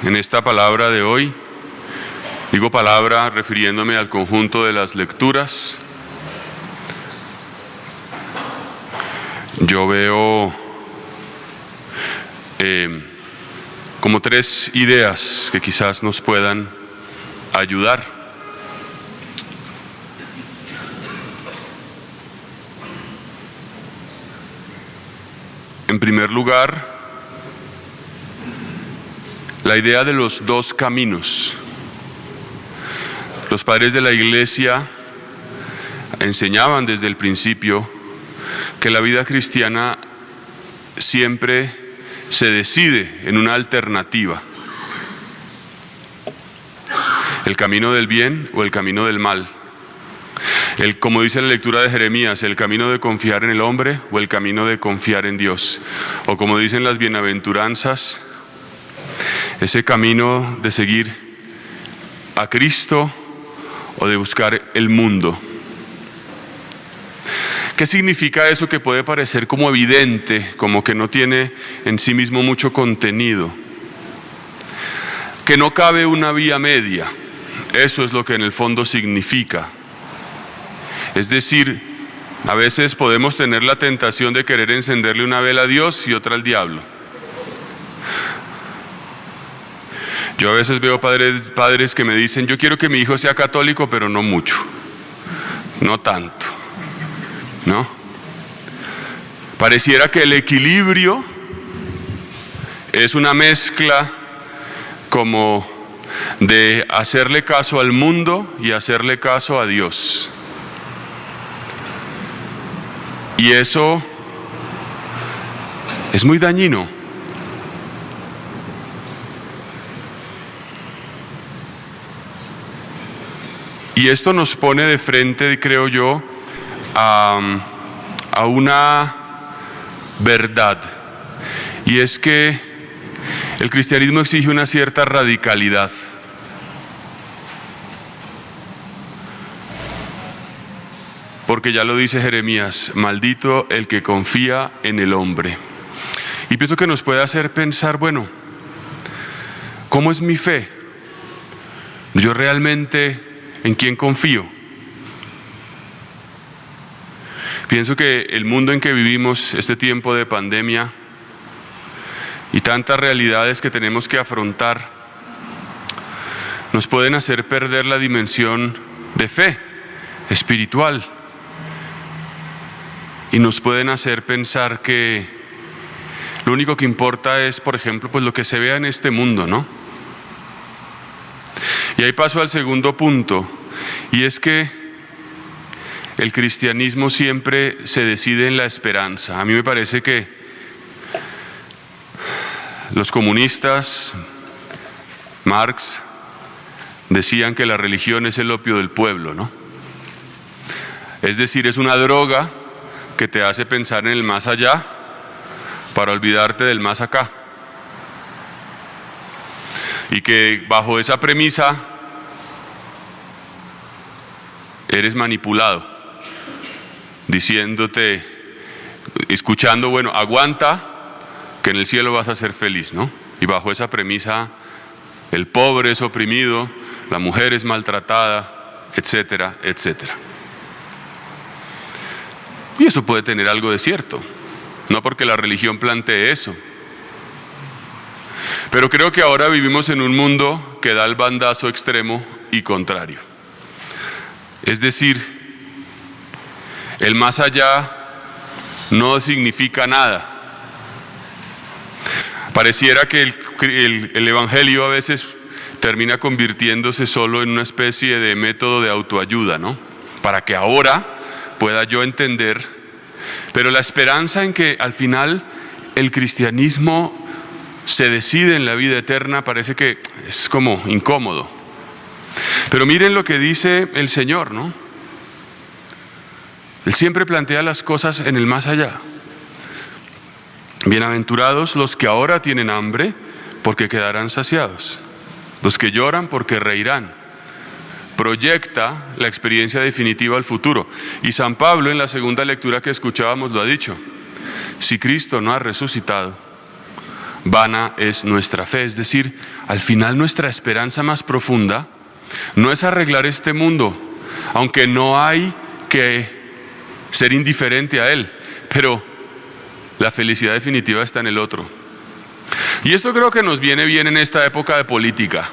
En esta palabra de hoy, digo palabra refiriéndome al conjunto de las lecturas, yo veo como tres ideas que quizás nos puedan ayudar. En primer lugar, la idea de los dos caminos. Los padres de la Iglesia enseñaban desde el principio que la vida cristiana siempre se decide en una alternativa: el camino del bien o el camino del mal. Como dice la lectura de Jeremías, el camino de confiar en el hombre o el camino de confiar en Dios. O como dicen las bienaventuranzas, ese camino de seguir a Cristo o de buscar el mundo. ¿Qué significa eso que puede parecer como evidente, como que no tiene en sí mismo mucho contenido? Que no cabe una vía media. Eso es lo que en el fondo significa. Es decir, a veces podemos tener la tentación de querer encenderle una vela a Dios y otra al diablo. Yo a veces veo padres que me dicen: yo quiero que mi hijo sea católico, pero no mucho, no tanto, ¿no? Pareciera que el equilibrio es una mezcla como de hacerle caso al mundo y hacerle caso a Dios. Y eso es muy dañino. Y esto nos pone de frente, creo yo, a una verdad. Y es que el cristianismo exige una cierta radicalidad. Porque ya lo dice Jeremías: maldito el que confía en el hombre. Y pienso que nos puede hacer pensar, bueno, ¿cómo es mi fe? ¿Yo realmente en quién confío? Pienso que el mundo en que vivimos, este tiempo de pandemia y tantas realidades que tenemos que afrontar, nos pueden hacer perder la dimensión de fe espiritual. Y nos pueden hacer pensar que lo único que importa es, por ejemplo, pues lo que se vea en este mundo, ¿no? Y ahí paso al segundo punto, y es que el cristianismo siempre se decide en la esperanza. A mí me parece que los comunistas, Marx, decían que la religión es el opio del pueblo, ¿no? Es decir, es una droga que te hace pensar en el más allá para olvidarte del más acá. Y que bajo esa premisa eres manipulado, diciéndote, escuchando, bueno, aguanta, que en el cielo vas a ser feliz, ¿no? Y bajo esa premisa el pobre es oprimido, la mujer es maltratada, etcétera, etcétera. Y eso puede tener algo de cierto, no porque la religión plantee eso. Pero creo que ahora vivimos en un mundo que da el bandazo extremo y contrario. Es decir, el más allá no significa nada. Pareciera que el evangelio a veces termina convirtiéndose solo en una especie de método de autoayuda, ¿no? Para que ahora pueda yo entender, pero la esperanza en que al final el cristianismo se decide en la vida eterna parece que es como incómodo. Pero miren lo que dice el Señor, ¿no? Él siempre plantea las cosas en el más allá. Bienaventurados los que ahora tienen hambre, porque quedarán saciados. Los que lloran, porque reirán. Proyecta la experiencia definitiva al futuro. Y San Pablo, en la segunda lectura que escuchábamos, lo ha dicho: si Cristo no ha resucitado, vana es nuestra fe. Es decir, al final nuestra esperanza más profunda no es arreglar este mundo, aunque no hay que ser indiferente a él, pero la felicidad definitiva está en el otro. Y esto creo que nos viene bien en esta época de política.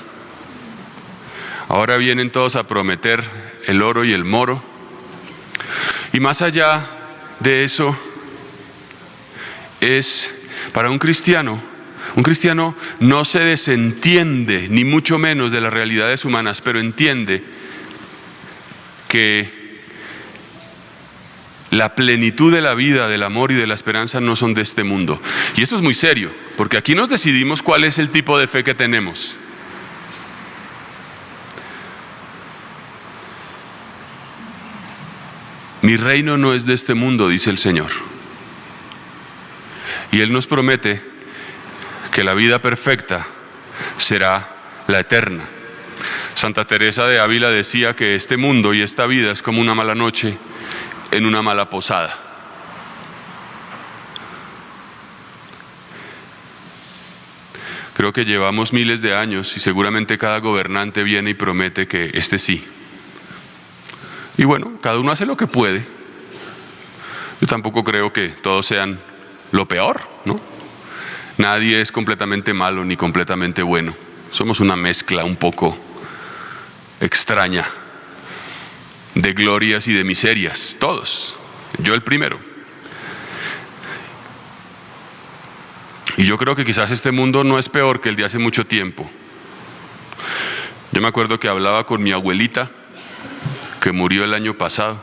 Ahora vienen todos a prometer el oro y el moro. Y más allá de eso, es para un cristiano no se desentiende, ni mucho menos de las realidades humanas, pero entiende que la plenitud de la vida, del amor y de la esperanza no son de este mundo. Y esto es muy serio, porque aquí nos decidimos cuál es el tipo de fe que tenemos. Mi reino no es de este mundo, dice el Señor. Y Él nos promete que la vida perfecta será la eterna. Santa Teresa de Ávila decía que este mundo y esta vida es como una mala noche en una mala posada. Creo que llevamos miles de años y seguramente cada gobernante viene y promete que este sí. Y bueno, cada uno hace lo que puede. Yo tampoco creo que todos sean lo peor, ¿no? Nadie es completamente malo ni completamente bueno. Somos una mezcla un poco extraña de glorias y de miserias, todos. Yo el primero. Y yo creo que quizás este mundo no es peor que el de hace mucho tiempo. Yo me acuerdo que hablaba con mi abuelita, que murió el año pasado,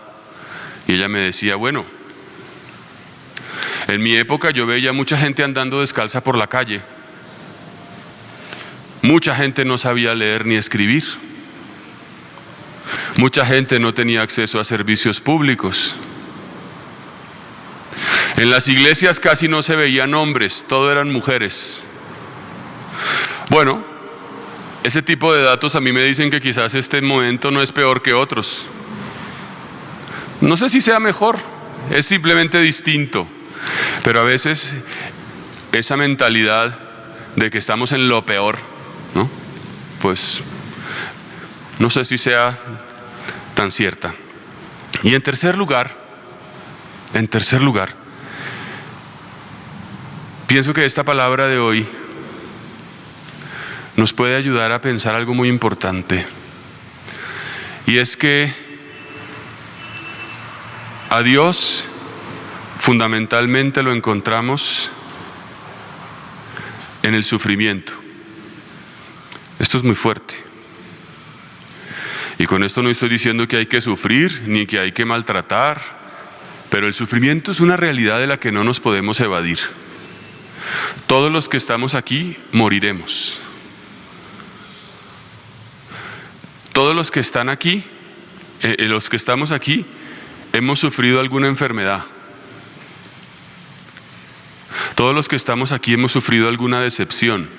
y ella me decía, bueno, en mi época yo veía mucha gente andando descalza por la calle. Mucha gente no sabía leer ni escribir. Mucha gente no tenía acceso a servicios públicos. En las iglesias casi no se veían hombres, todo eran mujeres. Bueno, ese tipo de datos a mí me dicen que quizás este momento no es peor que otros. No sé si sea mejor, es simplemente distinto. Pero a veces esa mentalidad de que estamos en lo peor, ¿no? Pues no sé si sea tan cierta. Y en tercer lugar, pienso que esta palabra de hoy nos puede ayudar a pensar algo muy importante. Y es que a Dios fundamentalmente lo encontramos en el sufrimiento. Esto es muy fuerte. Y con esto no estoy diciendo que hay que sufrir ni que hay que maltratar, pero el sufrimiento es una realidad de la que no nos podemos evadir. Todos los que estamos aquí moriremos. Todos los que están aquí, los que estamos aquí, hemos sufrido alguna enfermedad. Todos los que estamos aquí hemos sufrido alguna decepción.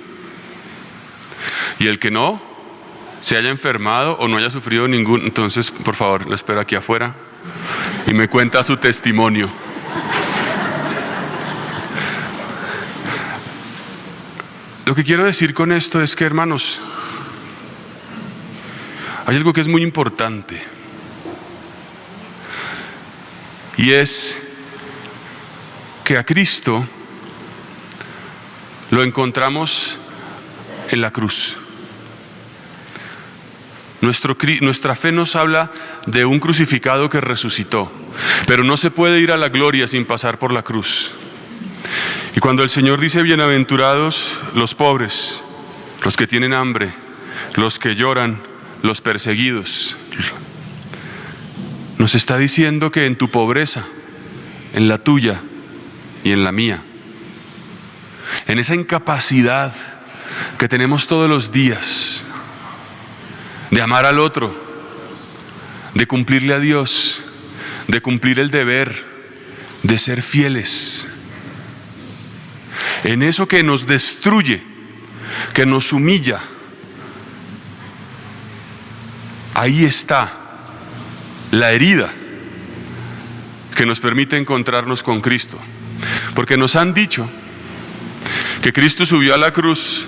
Y el que no se haya enfermado o no haya sufrido ningún, entonces por favor lo espero aquí afuera y me cuenta su testimonio. Lo que quiero decir con esto es que, hermanos, hay algo que es muy importante, y es que a Cristo lo encontramos en la cruz. Nuestra fe nos habla de un crucificado que resucitó, pero no se puede ir a la gloria sin pasar por la cruz. Y cuando el Señor dice bienaventurados los pobres, los que tienen hambre, los que lloran, los perseguidos, nos está diciendo que en tu pobreza, en la tuya y en la mía, en esa incapacidad que tenemos todos los días de amar al otro, de cumplirle a Dios, de cumplir el deber, de ser fieles, en eso que nos destruye, que nos humilla, ahí está la herida que nos permite encontrarnos con Cristo. Porque nos han dicho que Cristo subió a la cruz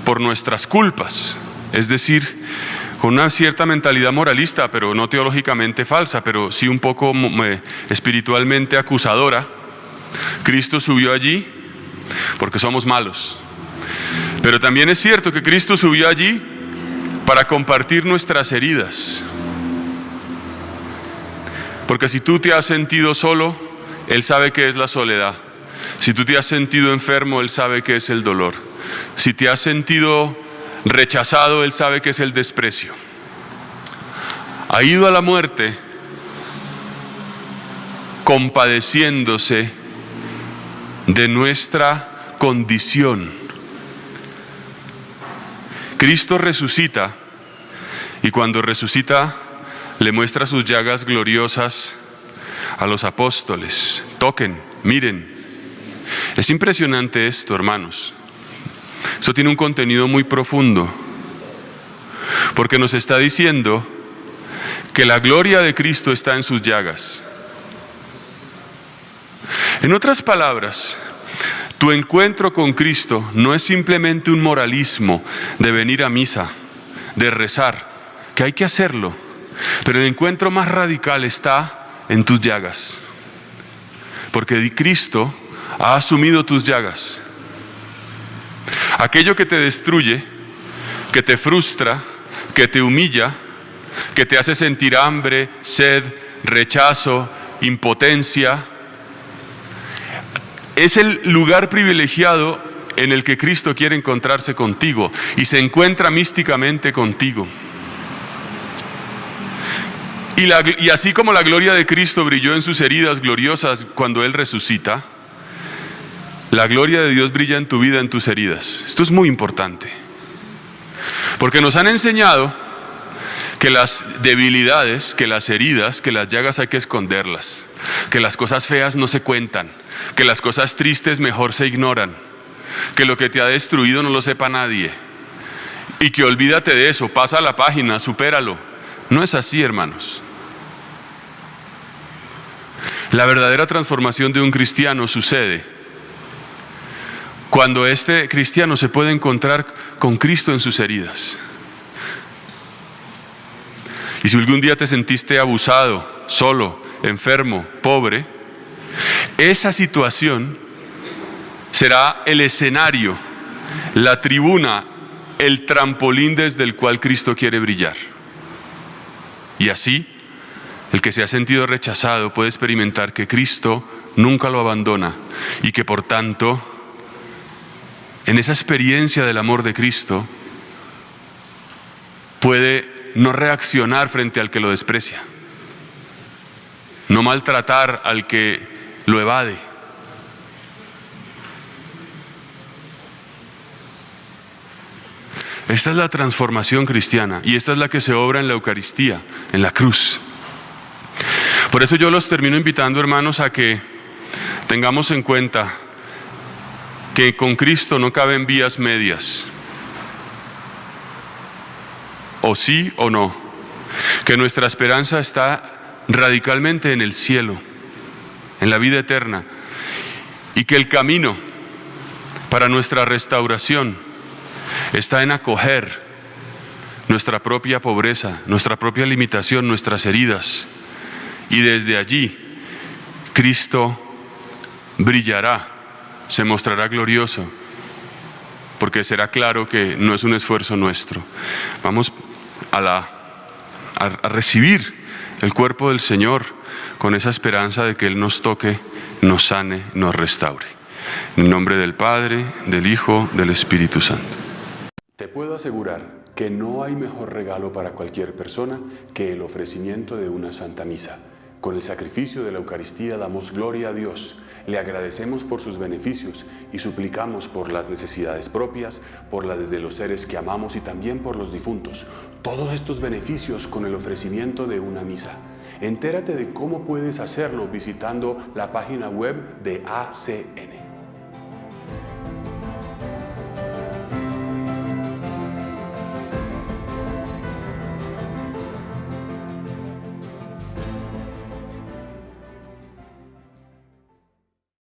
por nuestras culpas, es decir, con una cierta mentalidad moralista, pero no teológicamente falsa, pero sí un poco espiritualmente acusadora. Cristo subió allí porque somos malos. Pero también es cierto que Cristo subió allí para compartir nuestras heridas. Porque si tú te has sentido solo, Él sabe qué es la soledad. Si tú te has sentido enfermo, Él sabe qué es el dolor. Si te has sentido rechazado, Él sabe qué es el desprecio. Ha ido a la muerte compadeciéndose de nuestra condición. Cristo resucita y cuando resucita le muestra sus llagas gloriosas a los apóstoles. Toquen, miren. Es impresionante esto, hermanos. Esto tiene un contenido muy profundo, porque nos está diciendo que la gloria de Cristo está en sus llagas. En otras palabras, tu encuentro con Cristo no es simplemente un moralismo de venir a misa, de rezar, que hay que hacerlo, pero el encuentro más radical está en tus llagas, porque Cristo ha asumido tus llagas. Aquello que te destruye, que te frustra, que te humilla, que te hace sentir hambre, sed, rechazo, impotencia, es el lugar privilegiado en el que Cristo quiere encontrarse contigo y se encuentra místicamente contigo. Y así como la gloria de Cristo brilló en sus heridas gloriosas cuando Él resucita, la gloria de Dios brilla en tu vida, en tus heridas. Esto es muy importante, porque nos han enseñado que las debilidades, que las heridas, que las llagas hay que esconderlas, que las cosas feas no se cuentan, que las cosas tristes mejor se ignoran, que lo que te ha destruido no lo sepa nadie, y que olvídate de eso, pasa la página, supéralo. No es así, hermanos. La verdadera transformación de un cristiano sucede cuando este cristiano se puede encontrar con Cristo en sus heridas. Y si algún día te sentiste abusado, solo, enfermo, pobre, esa situación será el escenario, la tribuna, el trampolín desde el cual Cristo quiere brillar. Y así, el que se ha sentido rechazado puede experimentar que Cristo nunca lo abandona y que por tanto, en esa experiencia del amor de Cristo, puede no reaccionar frente al que lo desprecia, no maltratar al que lo evade. Esta es la transformación cristiana y esta es la que se obra en la Eucaristía, en la cruz. Por eso yo los termino invitando, hermanos, a que tengamos en cuenta que con Cristo no caben vías medias, o sí o no, que nuestra esperanza está radicalmente en el cielo, en la vida eterna, y que el camino para nuestra restauración está en acoger nuestra propia pobreza, nuestra propia limitación, nuestras heridas, y desde allí Cristo brillará, se mostrará glorioso, porque será claro que no es un esfuerzo nuestro. Vamos a recibir el cuerpo del Señor con esa esperanza de que Él nos toque, nos sane, nos restaure. En nombre del Padre, del Hijo, del Espíritu Santo. Te puedo asegurar que no hay mejor regalo para cualquier persona que el ofrecimiento de una Santa Misa. Con el sacrificio de la Eucaristía damos gloria a Dios, le agradecemos por sus beneficios y suplicamos por las necesidades propias, por las de los seres que amamos y también por los difuntos. Todos estos beneficios con el ofrecimiento de una misa. Entérate de cómo puedes hacerlo visitando la página web de ACN.